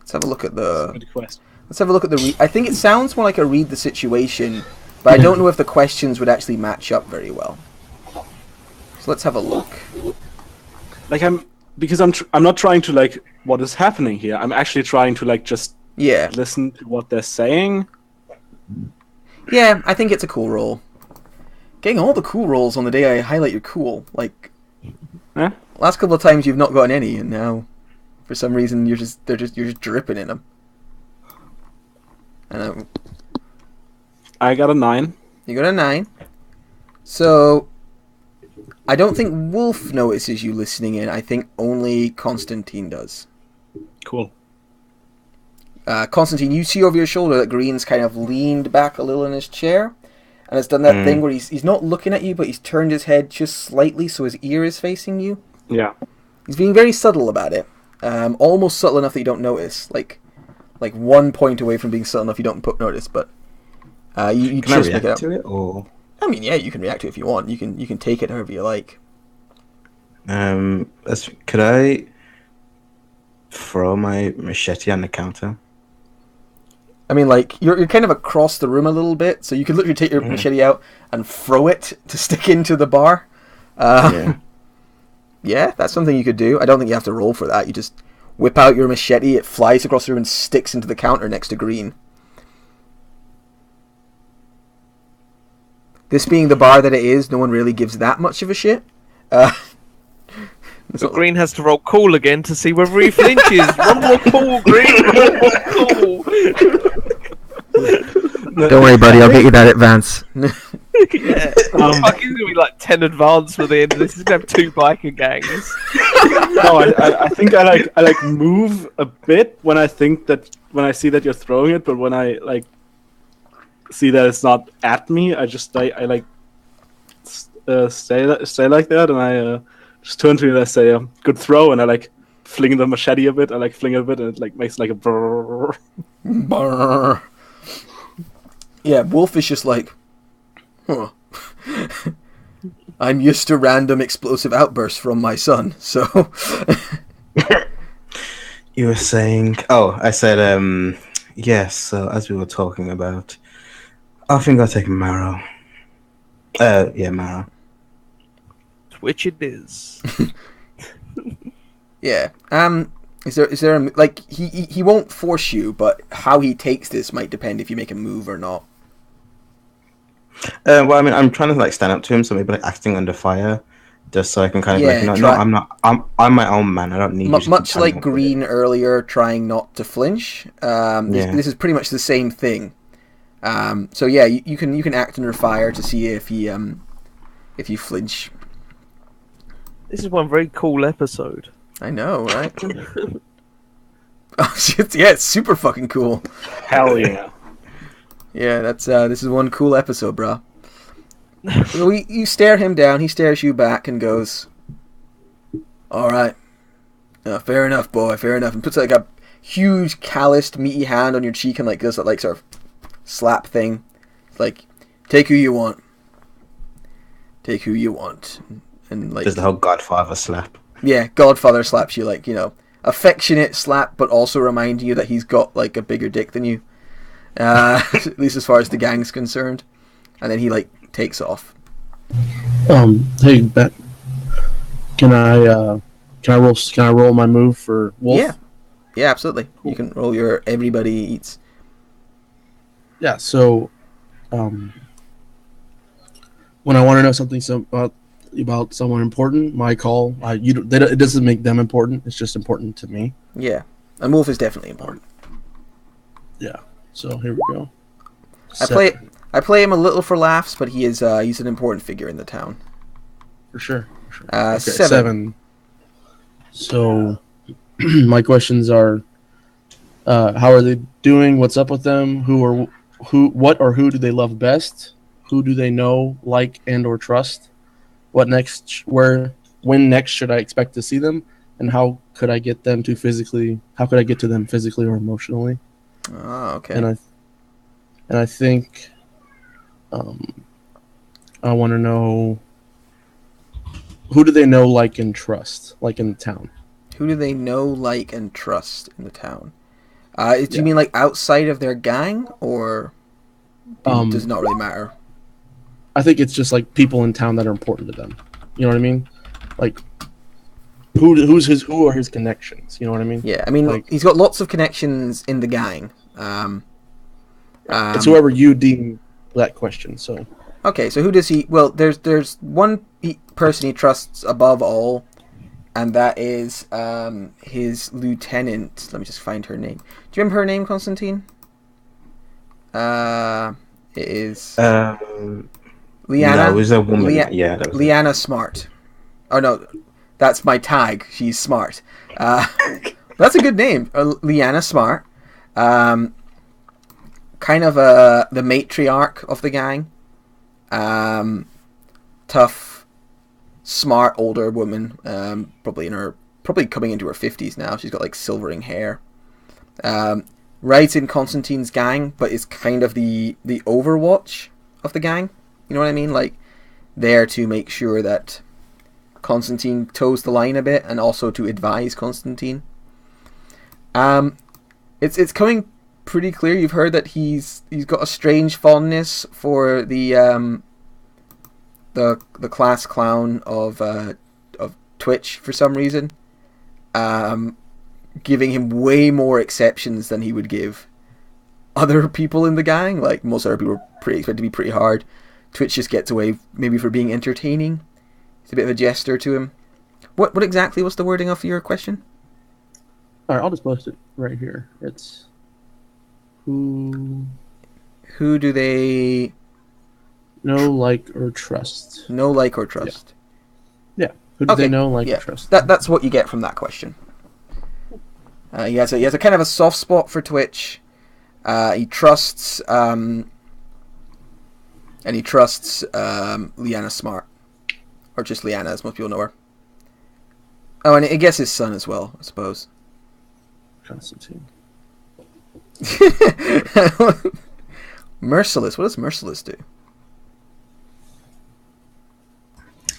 Let's have a look at the. Good question. Let's have a look at the. I think it sounds more like a read the situation, but I don't know if the questions would actually match up very well. So let's have a look. Like I'm not trying to like what is happening here. I'm actually trying to like just Yeah, listen to what they're saying. yeah. I think it's a cool roll. Getting all the cool rolls on the day I highlight your cool. Like Huh? last couple of times you've not gotten any, and now for some reason you're just dripping in them. And I got a 9. you got a 9. So I don't think Wolf notices you listening in. I think only Constantine does. Cool. Constantine, you see over your shoulder that Green's kind of leaned back a little in his chair, and has done that thing where he's not looking at you, but he's turned his head just slightly so his ear is facing you. Yeah. He's being very subtle about it, almost subtle enough that you don't notice, like 1 point away from being subtle enough you don't notice, but you Can I just pick it react up. to it, or I mean, yeah, you can react to it if you want. You can take it however you like. could I throw my machete on the counter? I mean, like, you're kind of across the room a little bit, so you could literally take your machete out and throw it to stick into the bar. Yeah. Yeah, that's something you could do. I don't think you have to roll for that. You just whip out your machete, it flies across the room and sticks into the counter next to Green. This being the bar that it is, no one really gives that much of a shit. So Green has to roll cool again to see whether he flinches. Roll more cool, Green. Roll more cool. Don't worry, buddy. I'll get you that advance. Yeah. Fuck, he's gonna be like 10 advance for the end of this. He's gonna have 2 biker gangs. No, I think I like move a bit when I see that you're throwing it, but when I like see that it's not at me, I just stay like like that, and I just turn to you and I say, "Good throw," and I like fling the machete a bit. I like fling it a bit, and it like makes like a brrr. Brrr. Yeah, Wolf is just like, huh. I'm used to random explosive outbursts from my son, so... You were saying... Oh, I said, yes, so as we were talking about, I think I'll take Marrow. Yeah, Marrow. Which it is. Yeah. Is there a... Like, he won't force you, but how he takes this might depend if you make a move or not. Well, I mean, I'm trying to like stand up to him, so maybe like acting under fire, just so I can kind of Yeah, like, no, I'm not. I'm my own man. I don't need you to much keep like telling me what to Green earlier, trying not to flinch. This is pretty much the same thing. So yeah, you can act under fire to see if you flinch. This is one very cool episode. I know, right? Oh shit! Yeah, it's super fucking cool. Hell yeah. Yeah, this is one cool episode, bro. You stare him down, he stares you back and goes, "Alright. Fair enough, boy, fair enough." And puts like a huge calloused meaty hand on your cheek and like does that like sort of slap thing. It's like, take who you want. Take who you want. And like, There's the whole Godfather slap. yeah, Godfather slaps you, like, affectionate slap, but also reminding you that he's got like a bigger dick than you. At least as far as the gang's concerned. And then he like takes off. Hey, Ben, can I roll my move for Wolf? Yeah, absolutely. Cool. You can roll your everybody eats. Yeah. So, when I want to know something about someone important, my call. It doesn't make them important. It's just important to me. Yeah, and Wolf is definitely important. Yeah. So here we go. I play him a little for laughs, but he's an important figure in the town. For sure. Okay, 7. So my questions are: how are they doing? What's up with them? What or who do they love best? Who do they know, like, and or trust? What next? When next should I expect to see them? And how could I get them to physically? How could I get to them physically or emotionally? Oh, okay. And I think I want to know, who do they know, like, and trust, like, in the town? Who do they know, like, and trust in the town? Do you mean like outside of their gang, or does it not really matter? I think it's just like people in town that are important to them. You know what I mean? Like, who are his connections? You know what I mean? Yeah, I mean, like, he's got lots of connections in the gang. It's whoever you deem that question. So okay, so who does he? Well, there's one person he trusts above all, and that is his lieutenant. Let me just find her name. Do you remember her name, Constantine? It is Liana. No, it was a woman. Liana Smart. Oh no, that's my tag. She's smart. That's a good name, Liana Smart. Kind of the matriarch of the gang. Tough, smart older woman. Probably coming into her 50s now. She's got like silvering hair. Rides in Constantine's gang, but is kind of the Overwatch of the gang. You know what I mean? Like, there to make sure that Constantine toes the line a bit, and also to advise Constantine. It's coming pretty clear. You've heard that he's got a strange fondness for the class clown of Twitch for some reason, giving him way more exceptions than he would give other people in the gang. Like, most other people are expected to be pretty hard. Twitch just gets away maybe for being entertaining. It's a bit of a jester to him. What exactly was the wording of your question? All right, I'll just post it right here. It's who Who do they Know, like, or trust? know, like, or trust? Yeah. Who do Okay, they know, like, yeah. or trust? That's what you get from that question. He has a kind of a soft spot for Twitch. He trusts Lyanna Smart, or just Lyanna, as most people know her. Oh, and I guess his son as well, I suppose. Constantine. Merciless. What does Merciless do?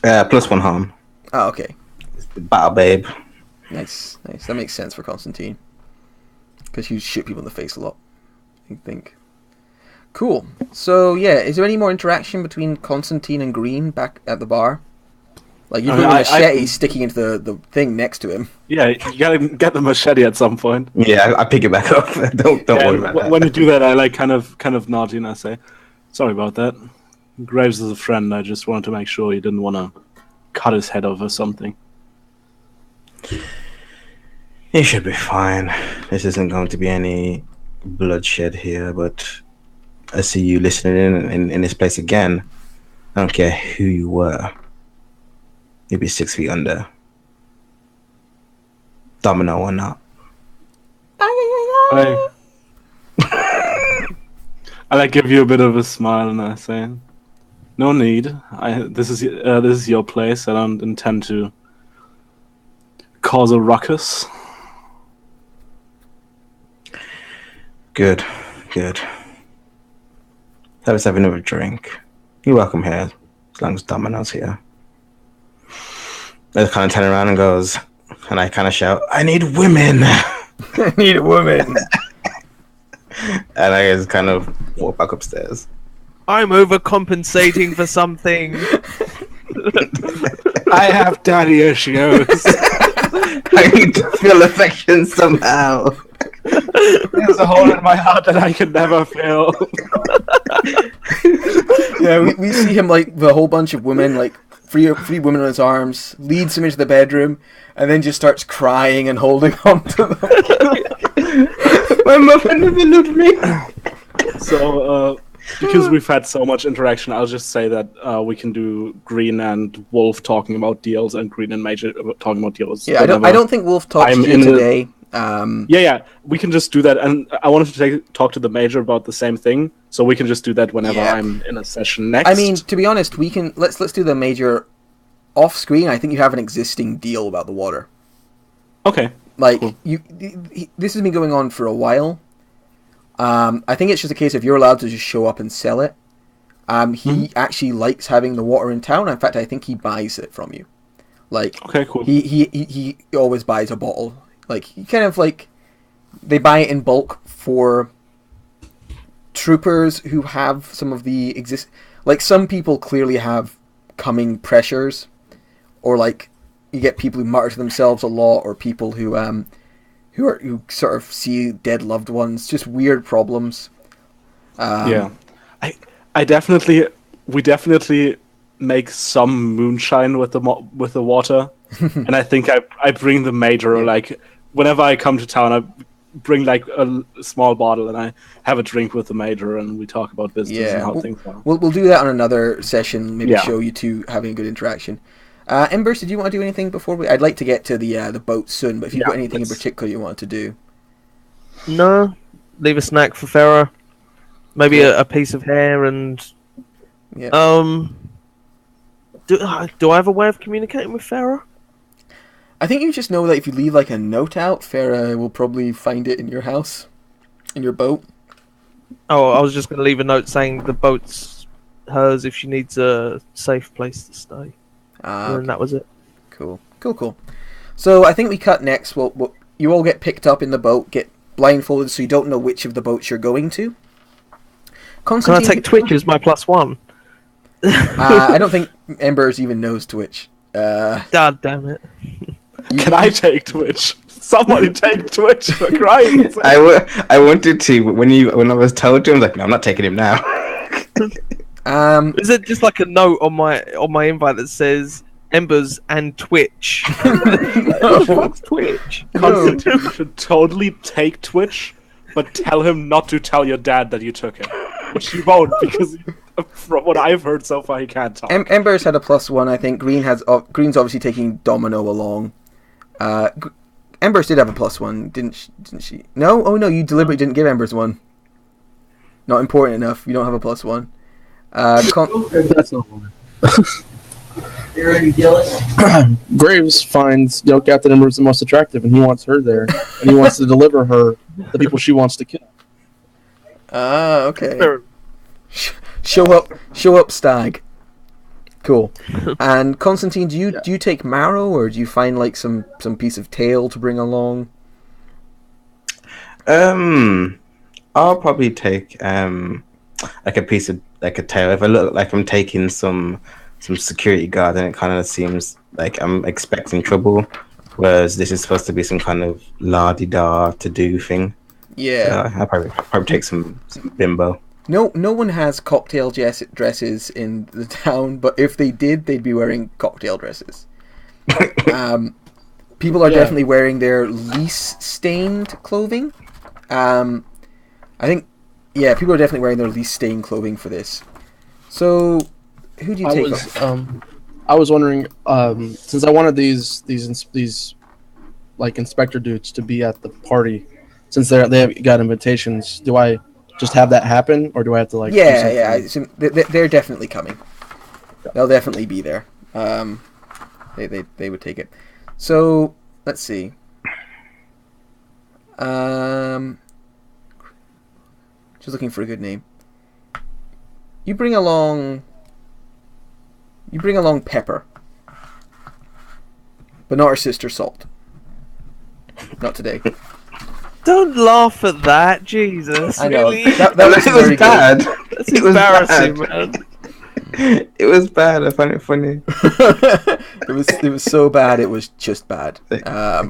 +1 harm. Oh, okay. Battle babe. Nice. That makes sense for Constantine. Because you shoot people in the face a lot, I think. Cool. So, yeah, is there any more interaction between Constantine and Green back at the bar? Like, you've got a machete sticking into the thing next to him. Yeah, you gotta get the machete at some point. Yeah, I pick it back up. don't worry about that. When you do that, I like kind of nod and I say, "Sorry about that. Graves is a friend. I just wanted to make sure you didn't want to cut his head off or something." He should be fine. This isn't going to be any bloodshed here, but I see you listening in this place again. I don't care who you were. You'll be 6 feet under. Domino or not. I like give you a bit of a smile and I say, "No need. This is your place. I don't intend to cause a ruckus." Good. Let's have another drink. You're welcome here, as long as Domino's here. I kind of turn around and goes, and I kind of shout, "I need women!" I need a woman. And I just kind of walk back upstairs. I'm overcompensating for something. I have daddy issues. I need to feel affection somehow. There's a hole in my heart that I can never fill. Yeah, we see him like with a whole bunch of women, like three women on his arms, leads him into the bedroom, and then just starts crying and holding on to them. My mother never loved me. So, because we've had so much interaction, I'll just say that we can do Green and Wolf talking about deals, and Green and Major talking about deals. Yeah, I don't think Wolf talked to you today. Yeah, we can just do that, and I wanted to talk to the Major about the same thing, so we can just do that whenever I'm in a session next. I mean, to be honest, we can let's do the Major off screen. I think you have an existing deal about the water. Okay. Like Cool. this has been going on for a while. I think it's just a case of you're allowed to just show up and sell it. He actually likes having the water in town. In fact, I think he buys it from you. Like, Okay, cool. He always buys a bottle. Like, he kind of like they buy it in bulk for troopers who have some of the like some people clearly have coming pressures, or like you get people who mutter to themselves a lot, or people who sort of see dead loved ones, just weird problems. Yeah, we definitely make some moonshine with the water, and I think I bring the Major like whenever I come to town, I bring like a small bottle and I have a drink with the Major and we talk about business and how things are. We'll do that on another session. Maybe show you two having a good interaction. Embers, did you want to do anything before we? I'd like to get to the boat soon, but if you've got anything in particular you want to do. No, leave a snack for Farah. Maybe a piece of hair and. Yeah. Do I have a way of communicating with Farah? I think you just know that if you leave like a note out, Farah will probably find it in your house, in your boat. Oh, I was just going to leave a note saying the boat's hers if she needs a safe place to stay. And that was it. Cool. So I think we cut next. You all get picked up in the boat, get blindfolded, so you don't know which of the boats you're going to. Can I take Twitch as my +1? I don't think Embers even knows Twitch. God damn it. Can I take Twitch? Somebody take Twitch for crying. I wanted to, but when I was told to, I was like, no, I'm not taking him now. Is it just like a note on my invite that says Embers and Twitch? What's Twitch? Constantine, you should totally take Twitch, but tell him not to tell your dad that you took it. Which he won't, because from what I've heard so far, he can't talk. Ember's had a +1. I think Green's obviously taking Domino along. Ember's did have a +1, didn't she? No? Oh no, you deliberately didn't give Ember's one. Not important enough. You don't have a +1. That's not one. Graves finds Captain Ember's the most attractive, and he wants her there, and he wants to deliver her the people she wants to kill. Okay. Show up, stag. Cool. And Constantine, do you take marrow, or do you find like some piece of tail to bring along? I'll probably take like a piece of like a tail. If I look like I'm taking some security guard, and it kind of seems like I'm expecting trouble, whereas this is supposed to be some kind of la-di-da to-do thing. Yeah. I'll probably take some bimbo. No one has cocktail dresses in the town, but if they did, they'd be wearing cocktail dresses. People are definitely wearing their lease-stained clothing. I think, people are definitely wearing their lease-stained clothing for this. So, who do you take? I was wondering, since I wanted these like inspector dudes to be at the party, since they got invitations, do I just have that happen, or do I have to like? They're definitely coming. They'll definitely be there. They would take it. So let's see. Just looking for a good name. You bring along Pepper, but not her sister Salt. Not today. Don't laugh at that, Jesus. I know. Really? That was very bad. That's embarrassing, man. It was bad. I find it funny. It was so bad. It was just bad.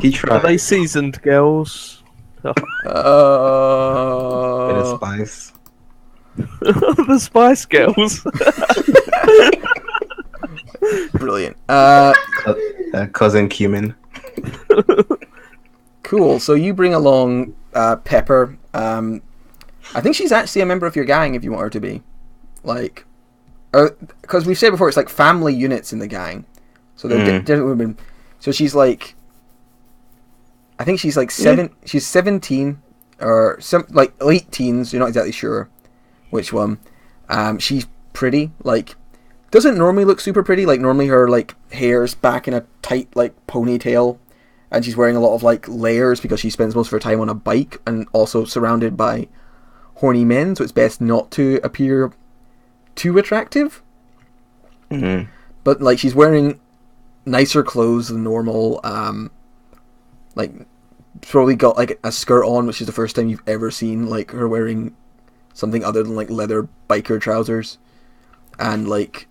He tried. Are they seasoned girls? Bit of spice. The Spice Girls. Brilliant. Cousin Cumin. Cool. So you bring along Pepper. I think she's actually a member of your gang if you want her to be. Like, because we've said before, it's like family units in the gang. So they're different women. So she's like, I think she's like she's 17 or some like late teens. You're not exactly sure which one. She's pretty. Like, doesn't normally look super pretty. Like normally her like hair's back in a tight like ponytail. And she's wearing a lot of like layers because she spends most of her time on a bike and also surrounded by horny men, so it's best not to appear too attractive. Mm-hmm. But like she's wearing nicer clothes than normal. Like probably got like a skirt on, which is the first time you've ever seen like her wearing something other than like leather biker trousers, and like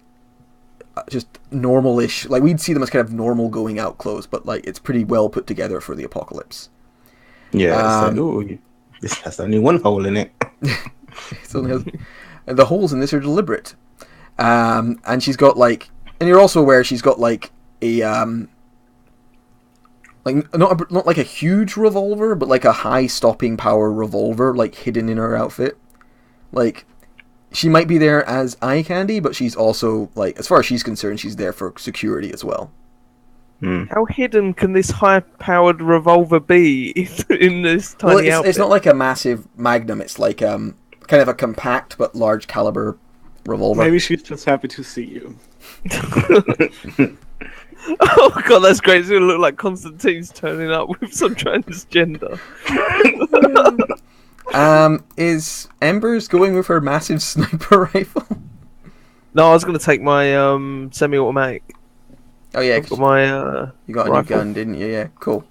just normal-ish, like we'd see them as kind of normal going out clothes, but like it's pretty well put together for the apocalypse. Yeah, this has only one hole in it. And the holes in this are deliberate. And she's got like, and you're also aware she's got like a like not like a huge revolver, but like a high stopping power revolver, like hidden in her outfit. Like, she might be there as eye candy, but she's also, like, as far as she's concerned, she's there for security as well. How hidden can this high-powered revolver be in this tiny outfit? It's not like a massive magnum. It's like kind of a compact but large caliber revolver. Maybe she's just happy to see you. Oh god, that's great. It's going to look like Constantine's turning up with some transgender. Is Ember's going with her massive sniper rifle? No, I was going to take my semi-automatic. Oh yeah, I've got my you got a rifle. new gun, didn't you? Yeah, cool.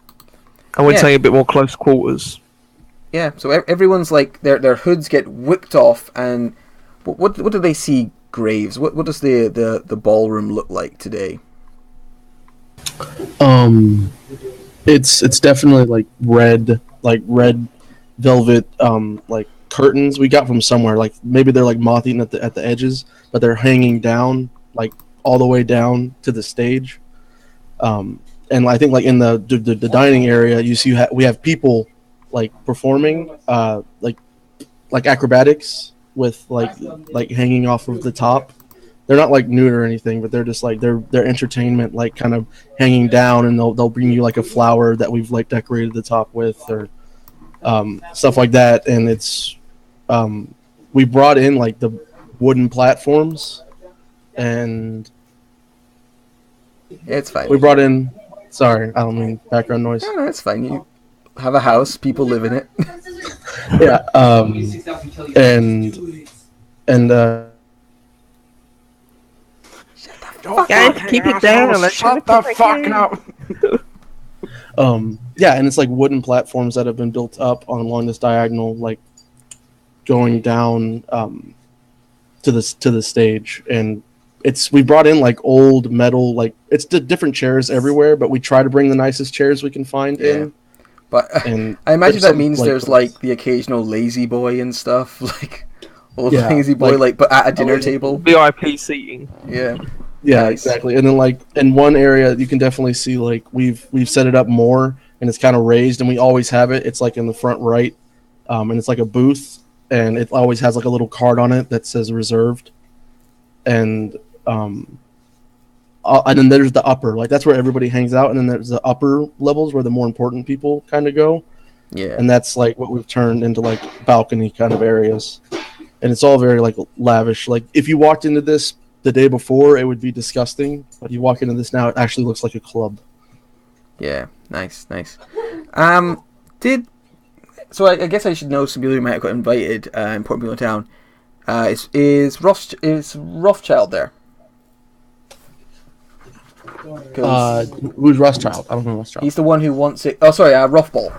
I went taking a bit more close quarters. Yeah, so everyone's like their hoods get whipped off, and what do they see? Graves. What does the ballroom look like today? It's definitely like red velvet like curtains we got from somewhere. Like maybe they're like moth-eaten at the edges, but they're hanging down like all the way down to the stage. And I think like in the dining area, you see we have people like performing like acrobatics, with like hanging off of the top. They're not like nude or anything, but they're just like they're entertainment, like kind of hanging down, and they'll bring you like a flower that we've like decorated the top with, or stuff like that. And it's we brought in like the wooden platforms, and It's fine. we brought in. Sorry, I don't mean background noise. No, it's fine. You have a house, people live in it. Yeah, and Guys, keep it down. Let's Shut the fuck up. yeah, and it's like wooden platforms that have been built up along this diagonal, like going down to the stage. And we brought in like old metal, like it's different chairs everywhere, but we try to bring the nicest chairs we can find in. But And I imagine that some, means like, there's like the occasional lazy boy and stuff, like old Yeah, lazy boy, like- but at a dinner table. VIP seating. Yeah. Yeah, Nice. exactly. And then like in one area you can definitely see like we've set it up more, and it's kind of raised, and we always have it. It's like in the front right, and it's like a booth, and it always has like a little card on it that says reserved. And then there's the upper, like that's where everybody hangs out, and then there's the upper levels where the more important people kind of go, Yeah. and that's like what we've turned into like balcony kind of areas, and it's all very like lavish. Like if you walked into this the day before, it would be disgusting, but you walk into this now, it actually looks like a club. Yeah, nice. So I guess I should know some people who might have got invited, important people in town. Is Rothschild there? Who's Rothschild? I don't know Rothschild. He's the one who wants it. Oh, sorry, Rothball.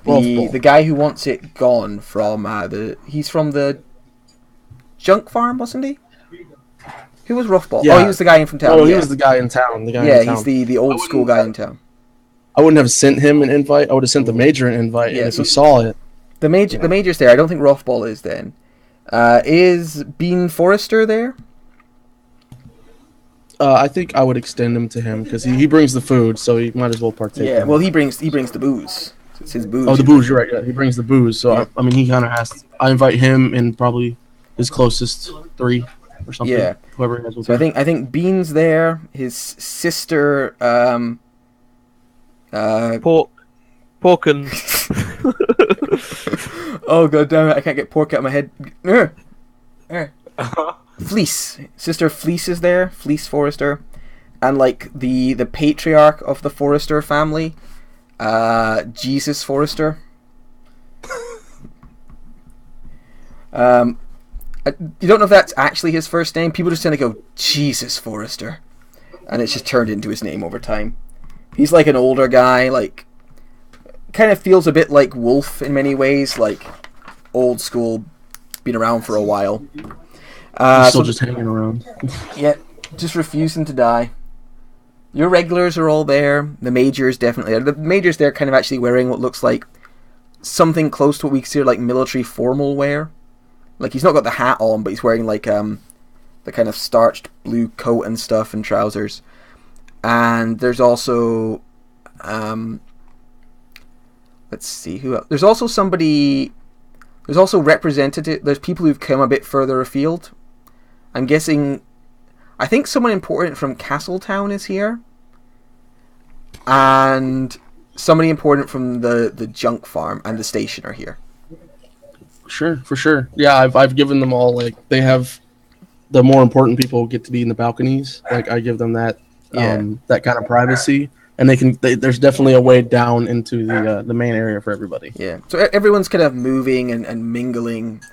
Rothball. The guy who wants it gone from he's from the junk farm, wasn't he? Who was Rothball? Yeah. Oh, he was the guy in from town. Oh, yeah. he was the guy in town. He's the old school guy in town. I wouldn't have sent him an invite. I would have sent the major an invite, Yeah, and if so- he saw it, The major's there. I don't think Rothball is then. Is Bean Forrester there? I think I would extend him to him because he brings the food, so he might as well partake. Yeah. in it. Well, he brings the booze. It's his booze. Oh, the booze. You're right. Yeah, he brings the booze. So Yeah. I mean, he kind of has. I invite him and probably his closest three or something. Yeah. Whoever he has with So him. I think Bean's there. His sister. Pork and Oh god damn it! I can't get pork out of my head. Fleece, sister Fleece is there. Fleece Forrester, and like the patriarch of the Forrester family, Jesus Forrester. You don't know if that's actually his first name. People just tend to go Jesus Forrester, and it's just turned into his name over time. He's like an older guy, like kind of feels a bit like Wolf in many ways, like old school, been around for a while. He's still just hanging around. Yeah, just refusing to die. Your regulars are all there. The major's definitely there. The major's there, kind of actually wearing what looks like something close to what we consider like military formal wear. Like he's not got the hat on, but he's wearing like the kind of starched blue coat and stuff and trousers. And there's also let's see who else. There's also somebody. There's also representative. There's people who've come a bit further afield. I'm guessing. I think someone important from Castletown is here, and somebody important from the junk farm and the station are here. Sure, for sure. Yeah, I've given them all, like, they have the more important people get to be in the balconies. Like, I give them that that kind of privacy, and there's definitely a way down into the main area for everybody. Yeah, so everyone's kind of moving and mingling.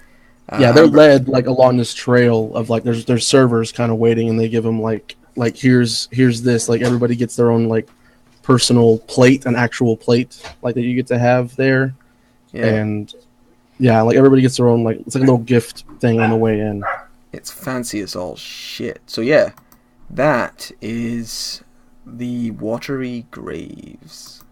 Yeah, they're led like along this trail of like there's servers kind of waiting, and they give them like here's this, like everybody gets their own like personal plate, an actual plate like that you get to have there. Yeah. And yeah, like everybody gets their own, like it's like a little gift thing on the way in. It's fancy as all shit. So yeah, that is the Watery Graves.